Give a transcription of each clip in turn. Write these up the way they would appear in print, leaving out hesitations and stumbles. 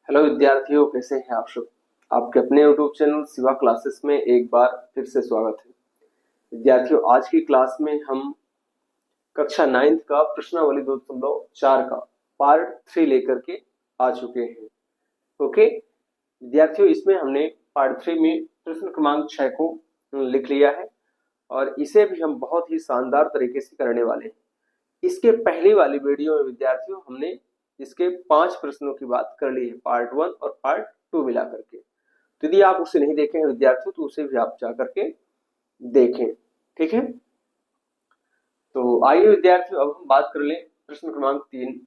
Hello विद्यार्थियों, कैसे हैं आप सब। आपके अपने यूट्यूब चैनल शिवा क्लासेस में एक बार फिर से स्वागत है। विद्यार्थियों, आज की क्लास में हम कक्षा 9th का प्रश्नावली 2.4 का पार्ट 3 लेकर के आ चुके हैं। ओके विद्यार्थियों, इसमें हमने पार्ट 3 में प्रश्न क्रमांक 6 को लिख लिया है और इसे भी हम बहुत ही शानदार तरीके से करने वाले हैं। इसके पहली वाली वीडियो में विद्यार्थियों हमने इसके 5 प्रश्नों की बात कर ली है, पार्ट 1 और पार्ट 2 मिला करके। तो यदि आप उसे नहीं देखे हैं विद्यार्थियों तो उसे भी आप जा करके देखें, ठीक है। तो आइए विद्यार्थियों, अब हम बात कर लें प्रश्न क्रमांक 3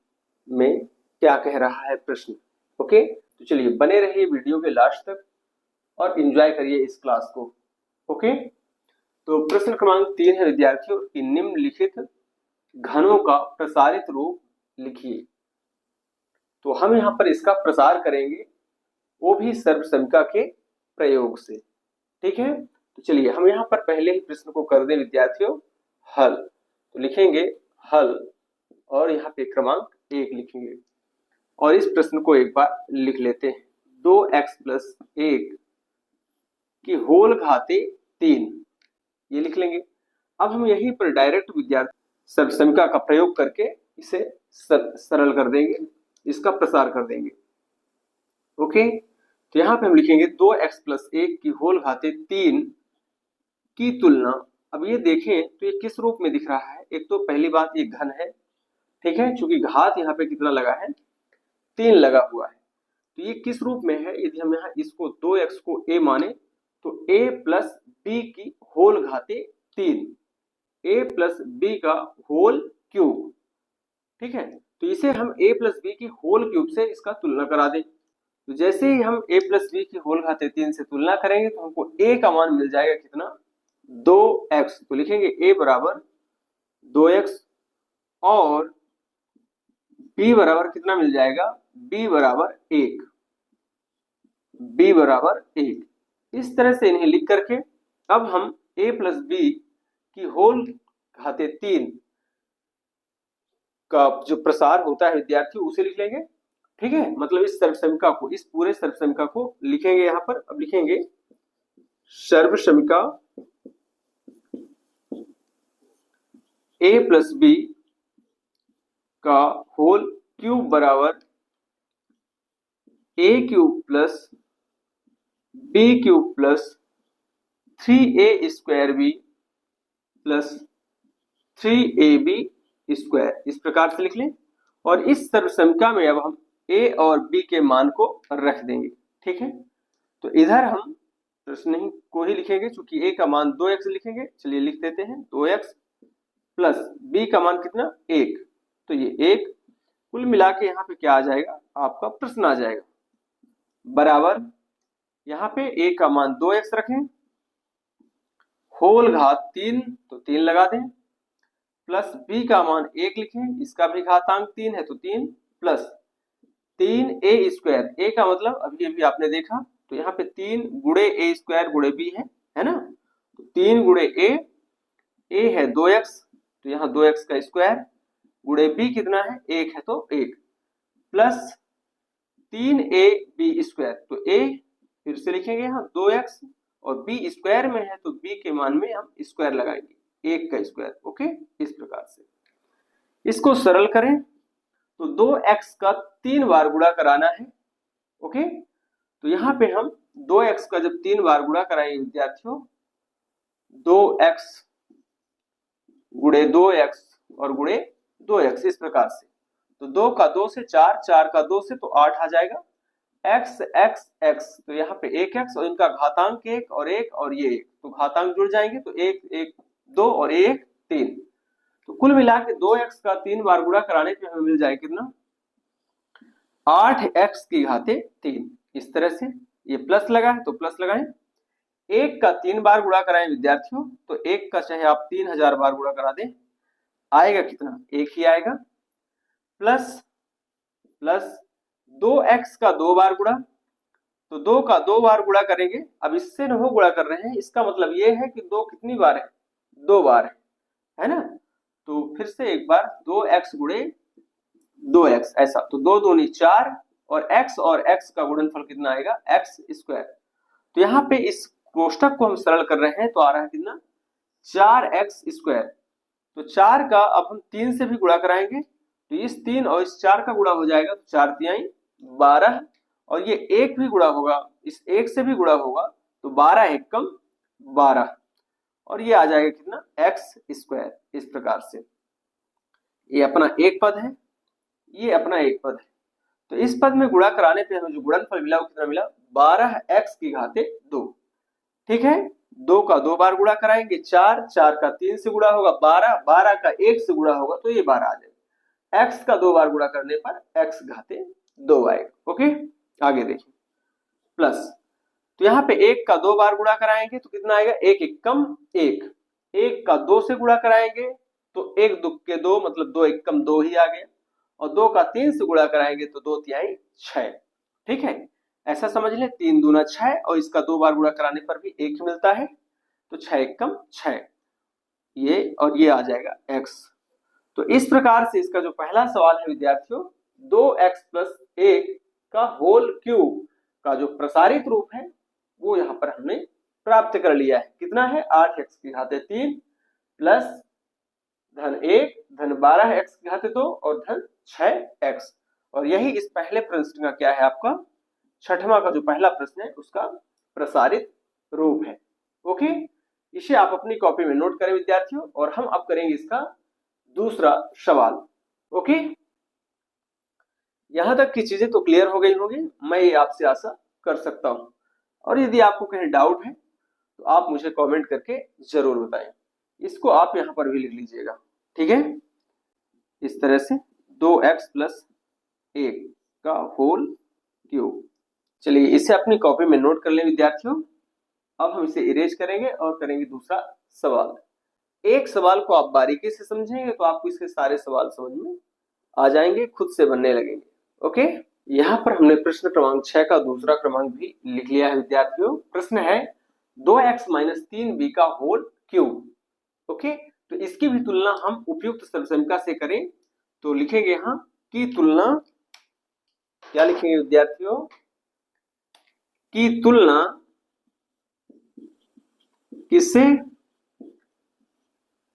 में क्या कह रहा है प्रश्न। ओके, तो चलिए बने रहिए वीडियो के लास्ट तक और एंजॉय करिए इस क्लास को। ओके, तो प्रश्न क्रमांक 3 है विद्यार्थियों कि निम्नलिखित घनों का प्रसारित रूप लिखिए। तो हम यहाँ पर इसका प्रसार करेंगे, वो भी सर्वसमिका के प्रयोग से, ठीक है। तो चलिए हम यहाँ पर पहले ही प्रश्न को कर दें विद्यार्थियों हल। तो लिखेंगे हल और यहाँ पे क्रमांक 1 लिखेंगे और इस प्रश्न को एक बार लिख लेते हैं। 2x + 1 की होल घाते 3, ये लिख लेंगे। अब हम यहीं पर डायरेक्ट विद्यार्थी सर्वसमिका का प्रयोग करके इसे सरल कर देंगे, इसका प्रसार कर देंगे। ओके, तो यहाँ पे हम लिखेंगे 2x + 1 की होल घाते 3 की तुलना। अब ये देखें तो ये किस रूप में दिख रहा है। एक तो पहली बात ये घन है, ठीक है, क्योंकि घात यहाँ पे कितना लगा है, 3 लगा हुआ है। तो ये किस रूप में है, यदि हम यहाँ इसको 2x को a माने तो a + b की होल घाते 3, a + b का होल क्यूब, ठीक है। तो इसे हम a + b की होल क्यूब से इसका तुलना करा दें। तो जैसे ही हम a + b की होल घाते 3 से तुलना करेंगे तो हमको a का मान मिल जाएगा कितना, 2x। तो लिखेंगे a बराबर 2x और b बराबर कितना मिल जाएगा, b बराबर 1, b बराबर 1। इस तरह से इन्हें लिख करके अब हम a + b की होल घाते 3 का जो प्रसार होता है विद्यार्थी उसे लिख लेंगे, ठीक है। मतलब इस सर्वसमिका को, इस पूरे सर्वसमिका को लिखेंगे यहाँ पर। अब लिखेंगे सर्वसमिका a + b का होल क्यूब बराबर a³ + b³ + 3a² + 3ab², इस प्रकार से लिख लें। और इस सर्वसमिका में अब हम a और b के मान को रख देंगे, ठीक है। तो इधर हम प्रश्न को ही लिखेंगे, चूंकि a का मान 2x लिखेंगे। चलिए लिख देते हैं 2x + b का मान कितना, 1। तो ये 1 कुल मिला के यहाँ पे क्या आ जाएगा, आपका प्रश्न आ जाएगा बराबर, यहाँ पे a का मान 2x रखें, होल घात 3 तो 3 लगा दें, प्लस b का मान 1 लिखें, इसका भी घातांक 3 है तो 3, प्लस 3a²। a का मतलब अभी अभी आपने देखा, तो यहाँ पे 3 गुणे a² गुणे b है ना। तो 3 गुणे a है 2x, तो यहाँ 2x का स्क्वायर, गुणे b कितना है, 1 है तो 1, प्लस 3ab²। तो a फिर से लिखेंगे यहाँ 2x और b स्क्वायर में है तो b के मान में हम स्क्वायर लगाएंगे, 1 का स्क्वायर। ओके, इस प्रकार से इसको सरल करें तो 2x का 3 बार गुणा कराना है। ओके, तो यहाँ पे हम 2x का जब 3 बार गुणा कराएंगे विद्यार्थियों, 2x गुणे 2x और गुणे 2x, इस प्रकार से। तो 2 का 2 से 4, 4 का 2 से तो 8 आ जाएगा, x x x। तो यहाँ पे 1x और इनका घातांक 1 और 1 और ये 1, तो घातांक जुड़ जाएंगे तो 1 1 2 और 1 3। तो कुल मिला के 2x का 3 बार गुणा कराने पे हमें मिल जाएगा कितना, 8x की घाते 3। इस तरह से ये प्लस लगा है तो प्लस लगाएं। 1 का 3 बार गुणा कराएं विद्यार्थियों, तो 1 का चाहे आप 3000 बार गुणा करा दें, आएगा कितना, 1 ही आएगा, प्लस प्लस 2x का 2 बार गुणा, तो 2 का 2 बार गुणा करेंगे। अब इससे न हो गुणा कर रहे हैं, इसका मतलब ये है कि 2 कितनी बार है, 2 बार है ना। तो फिर से एक बार 2x गुणे 2x, ऐसा। तो 2 दूनी 4 और x का गुणनफल कितना आएगा x स्क्वायर। तो यहाँ पे इस कोष्टक को हम सरल कर रहे हैं तो आ रहा है कितना 4x स्क्वायर। तो 4 का अब हम 3 से भी गुणा कराएंगे तो इस 3 और इस 4 का गुणा हो जाएगा तो 4 तिहाई 12 और ये 1 भी गुणा होगा इस 1 से भी गुणा होगा तो 12 एक कम 12 और ये आ जाएगा कितना x स्क्वायर। इस प्रकार से ये अपना एक पद है, ये अपना एक पद है। तो इस पद में गुणा कराने पे हमें जो गुणनफल मिला वो कितना मिला 12x की घाते 2। ठीक है, 2 का 2 बार गुणा कराएंगे 4 का 3 से गुणा होगा 12 का 1 से गुणा होगा तो ये 12 आ जाएगा। x का 2 बार गुणा करने पर x घाते 2 आएगा। ओके, आगे देखिए प्लस। तो यहाँ पे 1 का 2 बार गुणा कराएंगे तो कितना आएगा 1 एक कम 1। 1 का 2 से गुणा कराएंगे तो 1 दुख के 2 मतलब 2 एक कम 2 ही आ गया और 2 का 3 से गुणा कराएंगे तो 2 तिहाई 6। ठीक है, ऐसा समझ ले 3 दूना 6 और इसका 2 बार गुणा कराने पर भी 1 ही मिलता है तो 6 एक कम 6 ये और ये आ जाएगा x। तो इस प्रकार से इसका जो पहला सवाल है विद्यार्थियों 2x प्लस 1 का होल क्यूब का जो प्रसारित रूप है वो यहाँ पर हमने प्राप्त कर लिया है। कितना है 8x की घाते 3 प्लस धन 1 धन 12x की घाते 2 और धन 6x। और यही इस पहले प्रश्न का क्या है आपका छठवां का जो पहला प्रश्न है उसका प्रसारित रूप है। ओके, इसे आप अपनी कॉपी में नोट करें विद्यार्थियों और हम अब करेंगे इसका दूसरा सवाल। ओके, यहां तक की चीजें तो क्लियर हो गई होगी, मैं ये आपसे आशा कर सकता हूं। और यदि आपको कहीं डाउट है तो आप मुझे कमेंट करके जरूर बताएं। इसको आप यहां पर भी लिख लीजिएगा। ठीक है, इस तरह से 2x प्लस 1 का होल क्यूब। चलिए इसे अपनी कॉपी में नोट कर लें विद्यार्थियों। अब हम इसे इरेज करेंगे और करेंगे दूसरा सवाल। एक सवाल को आप बारीकी से समझेंगे तो आपको इसके सारे सवाल समझ में आ जाएंगे, खुद से बनने लगेंगे। ओके, यहाँ पर हमने प्रश्न क्रमांक 6 का दूसरा क्रमांक भी लिख लिया है विद्यार्थियों। प्रश्न है 2x माइनस 3b का होल क्यूब। ओके, तो इसकी भी तुलना हम उपयुक्त सर्वसमीका से करें तो लिखेंगे यहाँ की तुलना, क्या लिखेंगे विद्यार्थियों की तुलना किससे।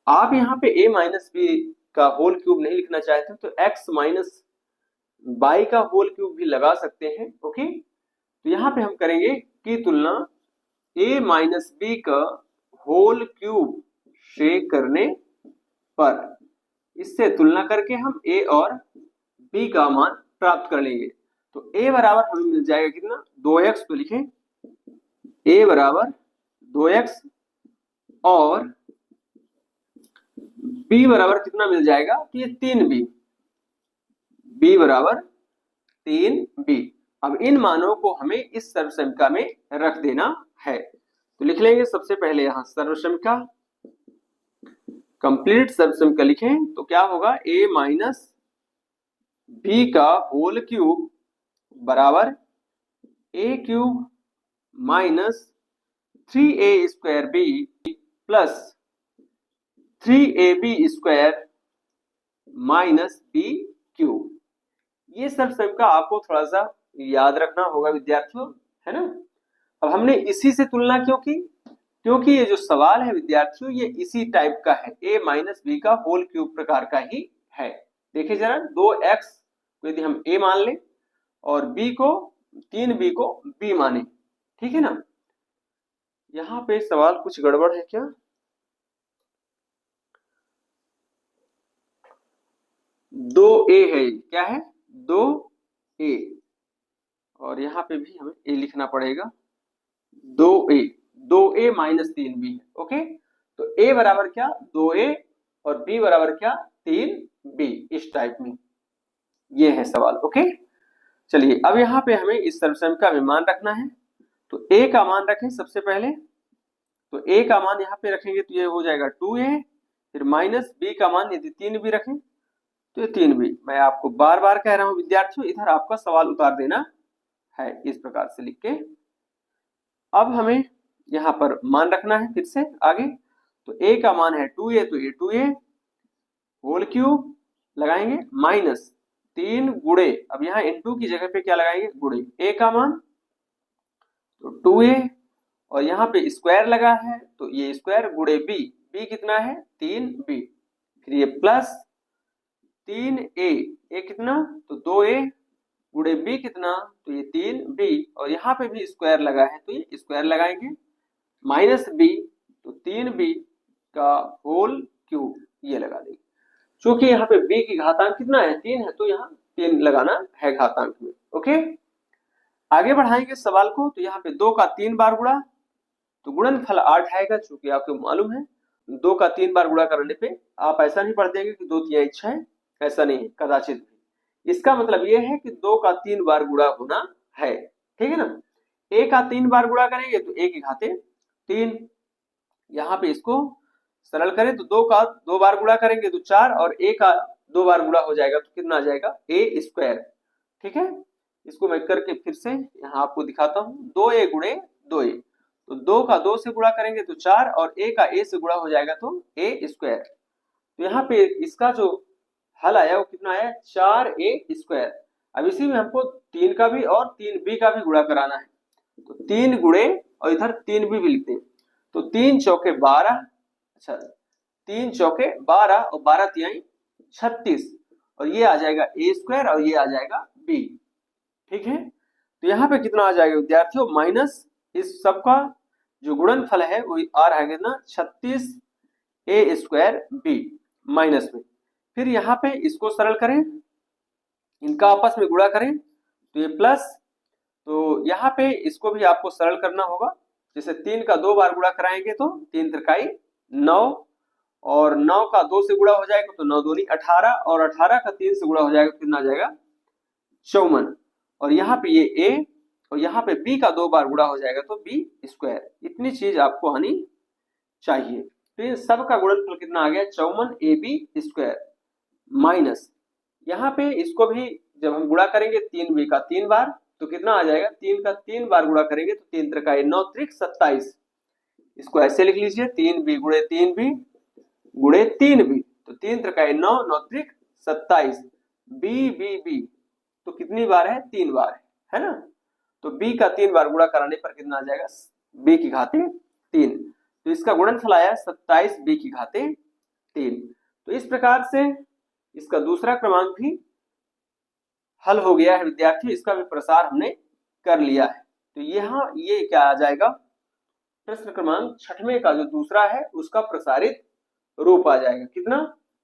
आप यहाँ पे a माइनस बी का होल क्यूब नहीं लिखना चाहते तो x माइनस बाई का होल क्यूब भी लगा सकते हैं। ओके, तो यहाँ पे हम करेंगे की तुलना a माइनस बी का होल क्यूब से करने पर इससे तुलना करके हम a और b का मान प्राप्त कर लेंगे। तो a बराबर हमें मिल जाएगा कितना 2x। तो लिखें a बराबर 2x और b बराबर कितना मिल जाएगा तो ये 3b, b बराबर 3b। अब इन मानों को हमें इस सर्वसमीका में रख देना है। तो लिख लेंगे सबसे पहले यहां सर्वसमीका, कंप्लीट सर्वसमीका लिखें तो क्या होगा a माइनस बी का होल क्यूब बराबर a cube minus 3a square b plus 3ab square minus b cube. ये सर्वसमीका आपको थोड़ा सा याद रखना होगा विद्यार्थियों, है ना। अब हमने इसी से तुलना क्यों की, क्योंकि ये जो सवाल है विद्यार्थियों ये इसी टाइप का है, a माइनस बी का होल क्यूब प्रकार का ही है। देखिए जरा 2x को यदि हम a मान लें और b को 3b को b माने, ठीक है ना। यहाँ पे सवाल कुछ गड़बड़ है क्या, 2a है, क्या है 2a और यहाँ पे भी हमें a लिखना पड़ेगा 2a माइनस 3b है। ओके, तो a बराबर क्या 2a और b बराबर क्या 3b, इस टाइप में ये है सवाल। ओके, चलिए अब यहाँ पे हमें इस सर्वसमीका में मान रखना है। तो a का मान रखें सबसे पहले, तो a का मान यहाँ पे रखेंगे तो ये हो जाएगा 2a, फिर माइनस b का मान यदि 3b रखें तो ये 3b। मैं आपको बार बार कह रहा हूं विद्यार्थियों, इधर आपका सवाल उतार देना है इस प्रकार से लिख के। अब हमें यहाँ पर मान रखना है फिर से आगे। तो a का मान है 2a, तो ये 2a होल क्यूब लगाएंगे माइनस 3 गुणे, अब यहाँ इनटू की जगह पे क्या लगाएंगे, गुणे, a का मान तो 2a, और यहाँ पे स्क्वायर लगा है तो ये स्क्वायर गुणे b, b कितना है 3b, फिर ये प्लस 3a, a कितना तो 2a गुणे b कितना तो ये 3b, और यहाँ पे भी स्क्वायर लगा है तो ये स्क्वायर लगाएंगे, माइनस b तो 3b का होल क्यूब ये लगा देंगे। क्योंकि यहाँ पे b की घातांक कितना है 3 है तो यहाँ 3 लगाना है घातांक में। ओके, आगे बढ़ाएंगे सवाल को, तो यहाँ पे 2 का 3 बार गुणा तो गुणनफल 8 आएगा, चूंकि आपको मालूम है 2 का 3 बार गुणा करने पे आप ऐसा नहीं पढ़ देंगे कि 2 3 6, ऐसा नहीं, कदाचित भी। इसका मतलब ये है कि 2 का 3 बार गुणा होना है, ठीक है ना। a का 3 बार गुणा करेंगे तो a की घाते 3, यहाँ पे इसको सरल करें तो 2 का 2 बार गुणा करेंगे तो 4, और a का 2 बार गुणा हो जाएगा तो कितना आ जाएगा a स्क्वायर, ठीक है। इसको मैं करके फिर से यहाँ आपको दिखाता हूँ, 2a गुणे 2a, तो 2 का 2 से गुणा करेंगे तो 4, और a का a से गुणा हो जाएगा तो a स्क्वायर। तो यहाँ पे इसका जो हल आया वो कितना आया 4a स्क्वायर। अब इसी में हमको 3 का भी और 3b का भी गुणा कराना है, तो 3 गुणे और इधर 3b भी लिखते हैं, तो 3 चौके 12, अच्छा 3 चौके 12 और 12 तिहाई 36, और ये आ जाएगा a स्क्वायर और ये आ जाएगा b, ठीक है। तो यहाँ पे कितना आ जाएगा विद्यार्थियों, माइनस इस सब का जो गुणनफल है वो आ रहा है कितना 36 a स्क्वायर b माइनस में, फिर यहाँ पे इसको सरल करें, इनका आपस में गुणा करें तो ये प्लस, तो यहाँ पे इसको भी आपको सरल करना होगा, जैसे 3 का 2 बार गुणा कराएंगे तो 3 त्रिकाई 9, और 9 का 2 से गुणा हो जाएगा तो 9 दूनी 18, और 18 का 3 से गुणा हो जाएगा तो कितना आ जाएगा 54, और यहाँ पे ये a और यहाँ पे b का 2 बार गुणा हो जाएगा तो b स्क्वायर। इतनी चीज आपको आनी चाहिए। तो इन सब का गुणनफल कितना आ गया 54ab स्क्वायर, माइनस यहाँ पे इसको भी जब हम गुणा करेंगे 3b का 3 बार तो कितना आ जाएगा, 3 का 3 बार गुणा करेंगे तो 3 त्रिकाई 9 त्रिक 27, इसको ऐसे लिख लीजिए 3b गुणे 3b गुणे 3b, तो 3 त्रिकाई 9 9 त्रिक 27, b तो कितनी बार है 3 बार है ना, तो b का 3 बार गुणा कराने पर कितना आ जाएगा b की घाते 3, तो इसका गुणनफल आया 27 b की घाते 3। तो इस प्रकार से इसका दूसरा क्रमांक भी हल हो गया है विद्यार्थियों, इसका भी प्रसार हमने कर लिया है। तो यहाँ ये क्या आ जाएगा, प्रश्न क्रमांक 6वें का जो दूसरा है उसका प्रसारित रूप आ जाएगा, कितना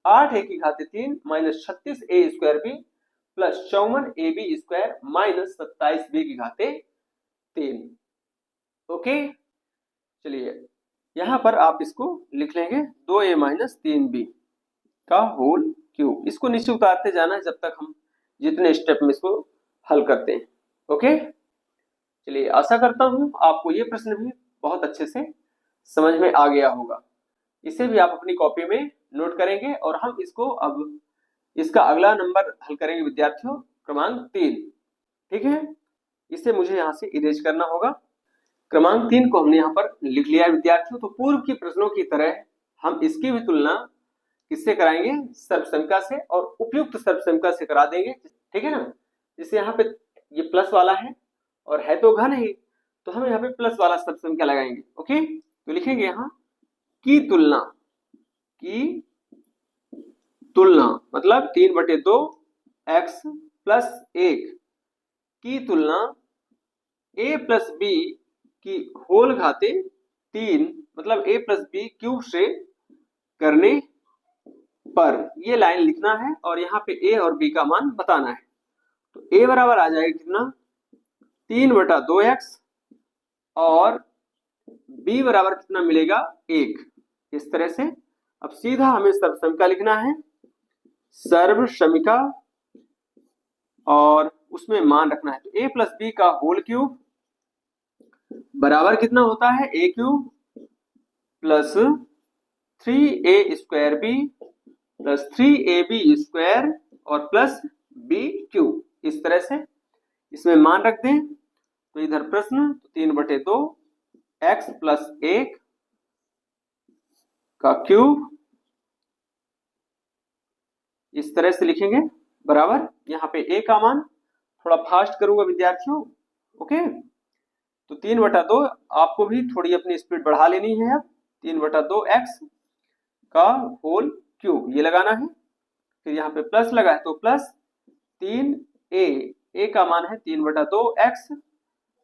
8a की घाते 3 minus 36a square b plus 54ab square minus 27b की घाते 3। ओके, चलिए यहाँ पर आप इसको लिख लेंगे 2a माइनस 3b का होल क्यूब, इसको नीचे उतारते जाना है जब तक हम जितने स्टेप में इसको हल करते हैं। ओके, चलिए आशा करता हूं आपको ये प्रश्न भी बहुत अच्छे से समझ में आ गया होगा। इसे भी आप अपनी कॉपी में नोट करेंगे, और हम इसको अब इसका अगला नंबर हल करेंगे विद्यार्थियों, क्रमांक 3, ठीक है। इसे मुझे यहाँ से इरेज करना होगा। क्रमांक 3 को हमने यहाँ पर लिख लिया है विद्यार्थियों। तो पूर्व की प्रश्नों की तरह हम इसकी भी तुलना किससे कराएंगे, सर्वसंख्या से, और उपयुक्त सर्वसंख्या से करा देंगे, ठीक है ना। जैसे यहाँ पे ये प्लस वाला है और है तो घन ही, तो हम यहाँ पे प्लस वाला सर्वसंख्या लगाएंगे। ओके, तो लिखेंगे यहाँ की तुलना मतलब 3/2 x प्लस 1 की तुलना a प्लस b की होल घाते 3 मतलब a प्लस b क्यूब से करने पर ये लाइन लिखना है, और यहाँ पे a और b का मान बताना है। तो a बराबर आ जाएगा कितना 3/2x, और b बराबर कितना मिलेगा 1, इस तरह से। अब सीधा हमें सर्वसंख्या लिखना है, सर्वसमीका, और उसमें मान रखना है। तो a प्लस बी का होल क्यूब बराबर कितना होता है a cube plus 3a square b plus 3ab square और प्लस b क्यूब, इस तरह से इसमें मान रख दें। तो इधर प्रश्न, तो 3/2 x प्लस 1 का क्यूब, इस तरह से लिखेंगे बराबर यहाँ पे a का मान, थोड़ा फास्ट करूंगा विद्यार्थियों, ओके। तो 3/2 आपको भी थोड़ी अपनी स्पीड बढ़ा लेनी है। अब 3/2 x का होल क्यूब ये लगाना है, फिर यहाँ पे प्लस लगा है तो प्लस 3a का मान है 3/2 x,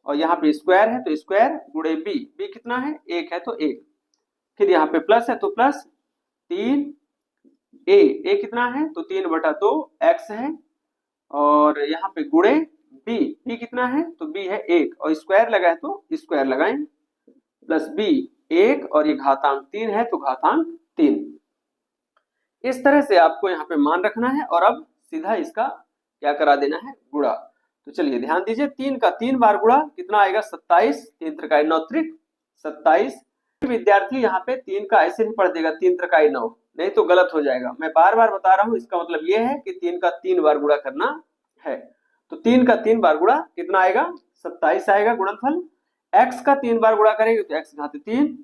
और यहाँ पे स्क्वायर है तो स्क्वायर गुणे b कितना है 1 है तो 1, फिर यहाँ पे प्लस है तो प्लस 3a कितना है तो 3/2 x है, और यहाँ पे गुणे b कितना है तो b है 1, और स्क्वायर लगा है तो स्क्वायर लगाएं, प्लस b 1 और ये घातांक 3 है तो घातांक 3। इस तरह से आपको यहाँ पे मान रखना है और अब सीधा इसका क्या करा देना है, गुणा। तो चलिए ध्यान दीजिए, 3 का 3 बार गुणा कितना आएगा 27, 3 त्रिकाई 9 त्रिक 27। विद्यार्थी यहाँ पे 3 का ऐसे भी पढ़ देगा 3 त्रिकाई 9, नहीं तो गलत हो जाएगा। मैं बार बार बता रहा हूँ, इसका मतलब ये है कि 3 का 3 बार गुणा करना है। तो 3 का 3 बार गुणा कितना आएगा 27 आएगा गुणनफल। x का 3 बार गुणा करेंगे तो x घाते 3,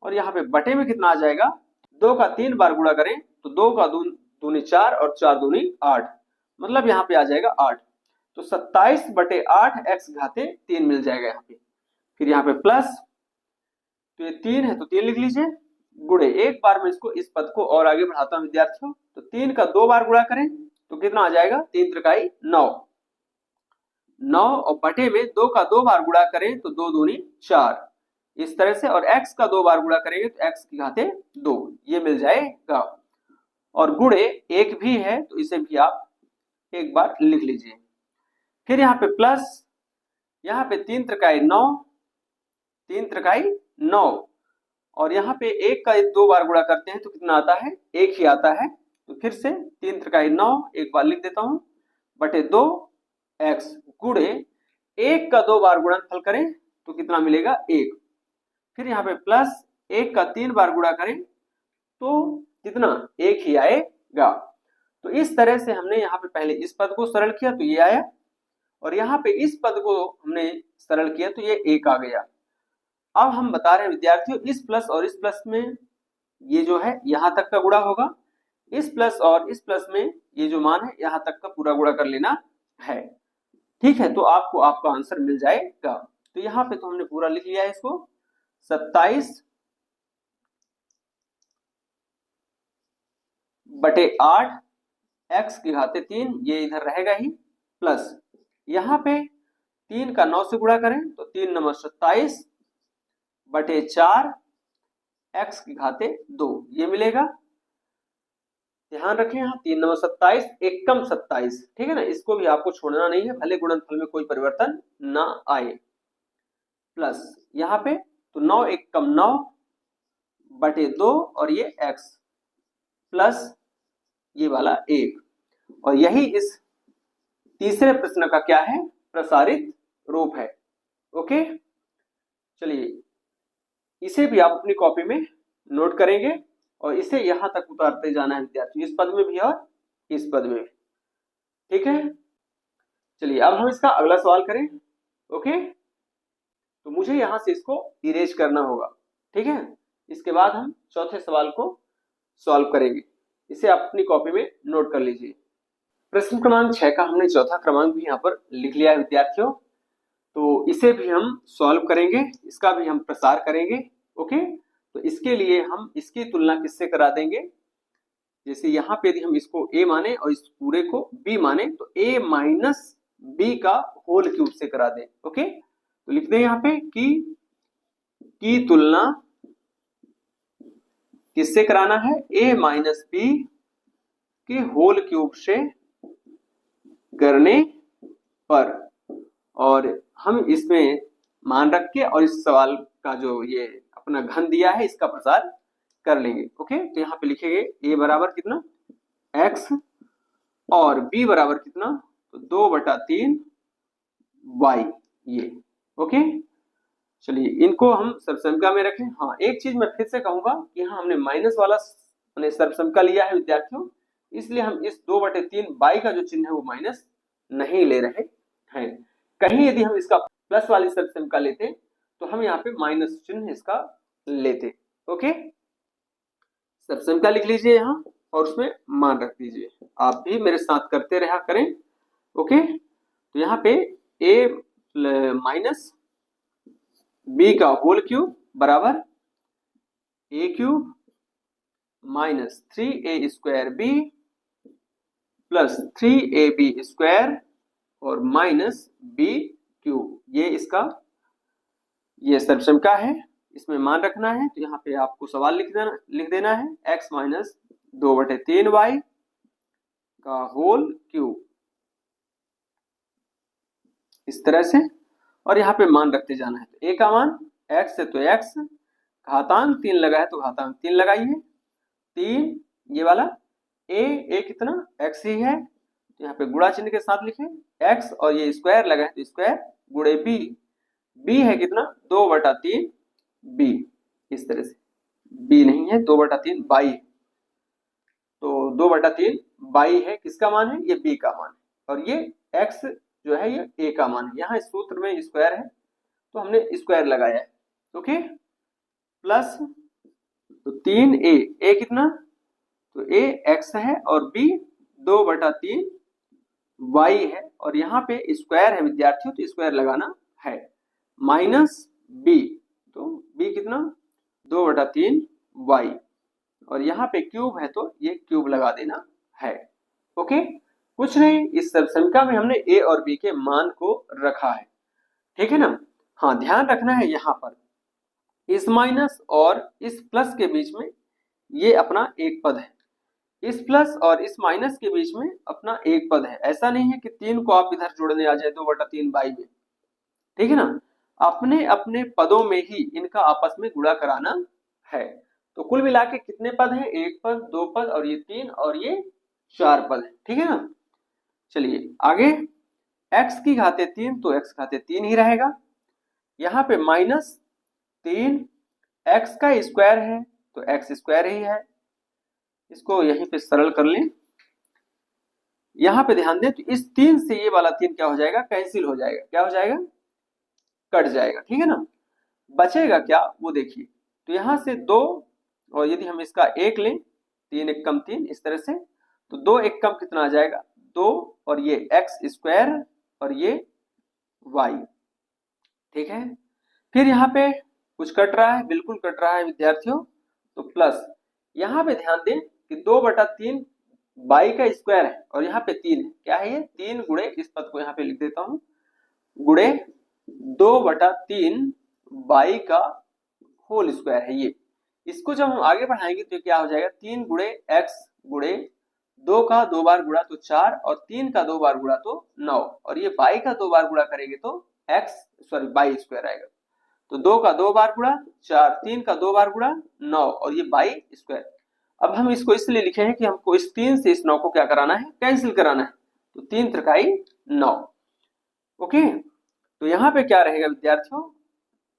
और यहाँ पे बटे में कितना आ जाएगा, 2 का 3 बार गुणा करें तो 2 का दूनी 4 और 4 दूनी 8, मतलब यहाँ पे आ जाएगा 8। तो 27/8 x घाते 3 मिल जाएगा यहाँ पे। फिर यहाँ पे प्लस, तो ये 3 है तो 3 लिख लीजिए, गुणे एक बार में इसको इस पद को और आगे बढ़ाता हूं विद्यार्थियों। तो 3 का 2 बार गुणा करें तो कितना आ जाएगा 3 त्रिकाई 9, और बटे में 2 का 2 बार गुणा करें तो 2 दूनी 4, इस तरह से, और x का 2 बार गुणा करेंगे तो x की घाते 2 ये मिल जाएगा, और गुणे 1 भी है तो इसे भी आप एक बार लिख लीजिए। फिर यहाँ पे प्लस, यहाँ पे 3 त्रिकाई 9, 3 त्रिकाई 9, और यहाँ पे 1 का 2 बार गुणा करते हैं तो कितना आता है 1 ही आता है। तो फिर से 3 त्रिकाई 9 एक बार लिख देता हूं, बटे 2x गुणे 1 का 2 बार गुणनफल करें तो कितना मिलेगा 1। फिर यहाँ पे प्लस 1 का 3 बार गुणा करें तो कितना 1 ही आएगा। तो इस तरह से हमने यहाँ पे पहले इस पद को सरल किया तो ये आया, और यहाँ पे इस पद को हमने सरल किया तो ये 1 आ गया। अब हम बता रहे हैं विद्यार्थियों, इस प्लस और इस प्लस में ये जो है यहां तक का गुणा होगा, इस प्लस और इस प्लस में ये जो मान है यहां तक का पूरा गुणा कर लेना है, ठीक है। तो आपको आपका आंसर मिल जाएगा। तो यहाँ पे तो हमने पूरा लिख लिया है इसको, 27/8 x की घाते 3 ये इधर रहेगा ही, प्लस यहाँ पे 3 का 9 से गुणा करें तो 3 9 27/4 x की घाते 2 ये मिलेगा। ध्यान रखें यहाँ 3 9 27, एकम 27, ठीक है ना, इसको भी आपको छोड़ना नहीं है, भले गुणनफल में कोई परिवर्तन ना आए। प्लस यहाँ पे तो 9 एकम 9/2 और ये x प्लस ये वाला 1, और यही इस तीसरे प्रश्न का क्या है, प्रसारित रूप है। ओके, चलिए इसे भी आप अपनी कॉपी में नोट करेंगे और इसे यहां तक उतारते जाना है विद्यार्थी, इस पद में भी और इस पद में भी, ठीक है। चलिए अब हम इसका अगला सवाल करें। ओके, तो मुझे यहां से इसको इरेज करना होगा, ठीक है। इसके बाद हम चौथे सवाल को सॉल्व करेंगे, इसे आप अपनी कॉपी में नोट कर लीजिए। प्रश्न क्रमांक 6 का हमने चौथा क्रमांक भी यहाँ पर लिख लिया है विद्यार्थियों, तो इसे भी हम सॉल्व करेंगे, इसका भी हम प्रसार करेंगे। ओके, तो इसके लिए हम इसकी तुलना किससे करा देंगे, जैसे यहाँ पे यदि हम इसको a माने और इस पूरे को b माने तो a माइनस b का होल क्यूब से करा दें। ओके, तो लिख दें यहाँ पे की तुलना किससे कराना है, a माइनस b के होल क्यूब से करने पर, और हम इसमें मान रख के और इस सवाल का जो ये अपना घन दिया है इसका प्रसार कर लेंगे। ओके, तो यहाँ पे लिखेंगे a बराबर कितना x और b बराबर कितना तो 2/3 y ये। ओके, चलिए इनको हम सर्वसंख्या में रखें। हाँ, एक चीज मैं फिर से कहूंगा कि यहाँ हमने माइनस वाला सर्वसंख्या लिया है विद्यार्थियों, इसलिए हम इस 2/3 y का जो चिन्ह है वो माइनस नहीं ले रहे हैं। कहीं यदि हम इसका प्लस वाली सर्वसंख्या लेते तो हम यहाँ पे माइनस चिन्ह इसका लेते। ओके, सर्वसंख्या लिख लीजिए यहाँ और उसमें मान रख दीजिए। आप भी मेरे साथ करते रहा करें। ओके, तो यहाँ पे a माइनस बी का होल क्यूब बराबर a cube minus 3a square B plus 3ab square और माइनस बी क्यूब। ये इसका ये सर्वसमीका है, इसमें मान रखना है। तो यहाँ पे आपको सवाल लिख देना है x माइनस 2/3y का होल क्यूब, इस तरह से। और यहाँ पे मान रखते जाना है। तो a का मान x है तो x, घातांक 3 लगा है तो घातांक 3 लगाइए। 3 ये वाला a कितना x ही है, तो यहाँ पे गुणा चिन्ह के साथ लिखें x, और ये स्क्वायर लगा है तो स्क्वायर गुणे b है कितना 2/3 b, इस तरह से। b नहीं है 2/3 बाई, तो 2/3 बाई है, किसका मान है, ये b का मान है। और ये x जो है ये a का मान है। यहाँ इस सूत्र में स्क्वायर है तो हमने स्क्वायर लगाया है। ओके, प्लस तो 3a कितना, तो a x है और b 2/3 y है, और यहाँ पे स्क्वायर है विद्यार्थियों तो स्क्वायर लगाना है। माइनस b, तो b कितना 2/3 y, और यहाँ पे क्यूब है तो ये क्यूब लगा देना है। ओके, कुछ नहीं, इस सर्वसमीका में हमने a और b के मान को रखा है, ठीक है ना। हाँ, ध्यान रखना है यहाँ पर इस माइनस और इस प्लस के बीच में ये अपना एक पद है, इस प्लस और इस माइनस के बीच में अपना एक पद है। ऐसा नहीं है कि 3 को आप इधर जोड़ने आ जाए 2/3 बाई में, ठीक है ना। अपने अपने पदों में ही इनका आपस में गुणा कराना है। तो कुल मिला के कितने पद हैं, एक पद, दो पद, और ये 3 और ये 4 पद है, ठीक है ना। चलिए आगे, x की घाते 3 तो x घाते 3 ही रहेगा। यहाँ पे माइनस 3 x का स्क्वायर है तो x स्क्वायर ही है, इसको यहीं पे सरल कर लें। यहाँ पे ध्यान दें तो इस 3 से ये वाला 3 क्या हो जाएगा, कैंसिल हो जाएगा। क्या हो जाएगा, कट जाएगा, ठीक है ना। बचेगा क्या वो देखिए, तो यहाँ से 2, और यदि हम इसका 1 लें, 3 एक कम 3, इस तरह से, तो 2 एक कम कितना आ जाएगा 2, और ये x स्क्वायर और ये y, ठीक है। फिर यहाँ पे कुछ कट रहा है, बिल्कुल कट रहा है विद्यार्थियों, तो प्लस यहाँ पे ध्यान दें कि 2/3 बाई का स्क्वायर है और यहाँ पे 3 है। क्या है ये, 3 गुणे, इस पद को यहाँ पे लिख देता हूं, गुणे 2/3 बाई का होल स्क्वायर है ये। इसको जब हम आगे बढ़ाएंगे तो क्या हो जाएगा, 3 गुणे x गुणे 2 का 2 बार गुणा तो 4, और 3 का 2 बार गुणा तो 9, और ये बाई का 2 बार गुणा करेंगे तो बाई स्क्वायर आएगा। तो 2 का 2 बार गुणा 4, 3 का 2 बार गुणा 9, और ये बाई स्क्वायर। अब हम इसको इसलिए लिखे हैं कि हमको इस 3 से इस 9 को क्या कराना है, कैंसिल कराना है। तो 3 त्रिकाई 9। ओके, तो यहाँ पे क्या रहेगा विद्यार्थियों,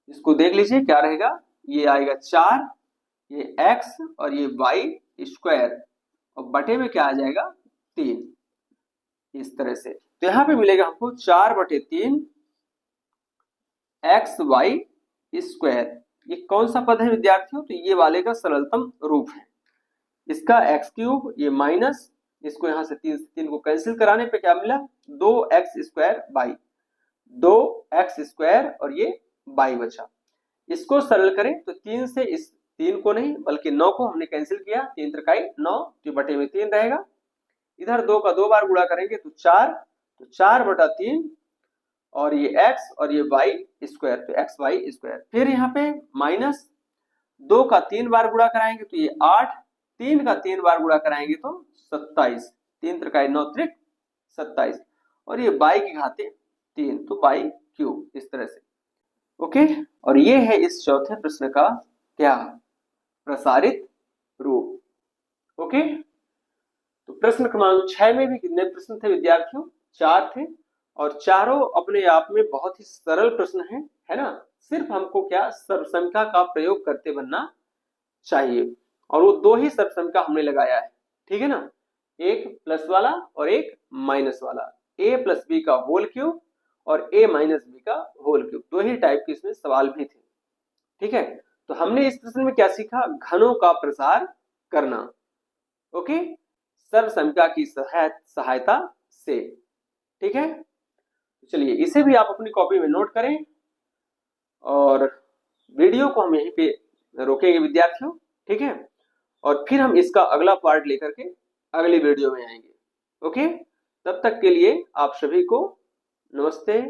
इसको देख लीजिए क्या रहेगा, ये आएगा 4, ये x और ये y स्क्वायर, और बटे में क्या आ जाएगा 3, इस तरह से। तो यहाँ पे मिलेगा हमको 4/3 xy स्क्वायर। ये कौन सा पद है विद्यार्थियों, तो ये वाले का सरलतम रूप है। इसका x क्यूब, ये माइनस, इसको यहाँ से 3 को कैंसिल कराने पे क्या मिला, 2x square by 2x square, और ये बाई बचा। इसको सरल करें तो 3 से इस 3 को नहीं बल्कि 9 को हमने कैंसिल किया, 3 त्रिकाई 9, तो बटे में 3 रहेगा। इधर 2 का 2 बार गुणा करेंगे तो 4, तो 4/3, और ये x और ये y स्क्वायर, तो xy स्क्वायर। फिर यहाँ पे माइनस 2 का 3 बार गुणा कराएंगे तो ये 8, 3 का 3 बार गुणा कराएंगे तो 27, 3 त्रिकाई 9 त्रिक 27, और ये y की घाते 3, तो y क्यूब, इस तरह से। ओके, और ये है इस चौथे प्रश्न का क्या, प्रसारित रूप। ओके, तो प्रश्न क्रमांक 6 में भी कितने प्रश्न थे विद्यार्थियों, 4 थे, और चारों अपने आप में बहुत ही सरल प्रश्न हैं, है ना। सिर्फ हमको क्या, सर्वसमीका का प्रयोग करते बनना चाहिए, और वो 2 ही सर्वसमीका हमने लगाया है, ठीक है ना, एक प्लस वाला और एक माइनस वाला, a प्लस बी का होल क्यूब और a माइनस बी का होल क्यूब। 2 ही टाइप के इसमें सवाल भी थे, ठीक है। तो हमने इस प्रश्न में क्या सीखा, घनों का प्रसार करना। ओके, सर्व समीक्षा की सहायता से। ठीक है, चलिए इसे भी आप अपनी कॉपी में नोट करें और वीडियो को हम यहीं पे रोकेंगे विद्यार्थियों। ठीक है, और फिर हम इसका अगला पार्ट लेकर के अगली वीडियो में आएंगे। ओके, तब तक के लिए आप सभी को नमस्ते।